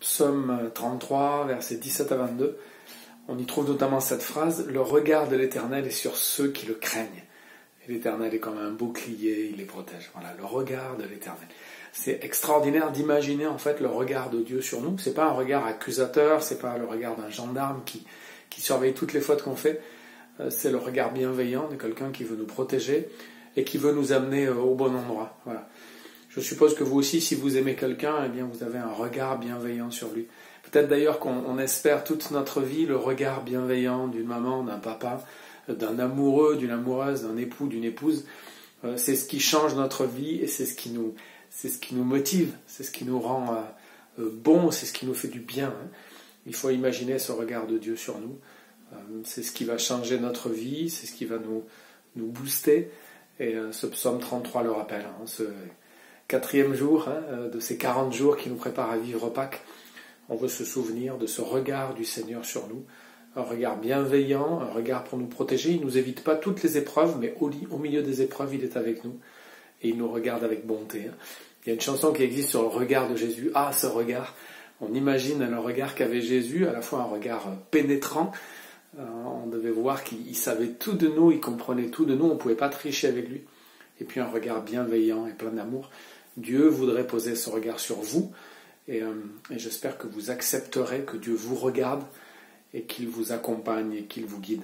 psaume 33, versets 17 à 22, on y trouve notamment cette phrase « Le regard de l'Éternel est sur ceux qui le craignent. Et l'Éternel est comme un bouclier, il les protège. » Voilà, le regard de l'Éternel. C'est extraordinaire d'imaginer en fait le regard de Dieu sur nous. C'est pas un regard accusateur, c'est pas le regard d'un gendarme qui surveille toutes les fautes qu'on fait. C'est le regard bienveillant de quelqu'un qui veut nous protéger et qui veut nous amener au bon endroit. Voilà. Je suppose que vous aussi, si vous aimez quelqu'un, eh bien vous avez un regard bienveillant sur lui. Peut-être d'ailleurs qu'on espère toute notre vie le regard bienveillant d'une maman, d'un papa, d'un amoureux, d'une amoureuse, d'un époux, d'une épouse. C'est ce qui change notre vie et c'est ce qui nous motive, c'est ce qui nous rend bons, c'est ce qui nous fait du bien. Il faut imaginer ce regard de Dieu sur nous. C'est ce qui va changer notre vie, c'est ce qui va nous booster. Et ce psaume 33 le rappelle, ce 4e jour de ces 40 jours qui nous préparent à vivre Pâques. On veut se souvenir de ce regard du Seigneur sur nous, un regard bienveillant, un regard pour nous protéger. Il ne nous évite pas toutes les épreuves, mais au milieu des épreuves, il est avec nous et il nous regarde avec bonté. Il y a une chanson qui existe sur le regard de Jésus. Ah, ce regard! On imagine le regard qu'avait Jésus, à la fois un regard pénétrant. On devait voir qu'il savait tout de nous, il comprenait tout de nous, on ne pouvait pas tricher avec lui. Et puis un regard bienveillant et plein d'amour. Dieu voudrait poser ce regard sur vous. Et j'espère que vous accepterez que Dieu vous regarde et qu'il vous accompagne et qu'il vous guide.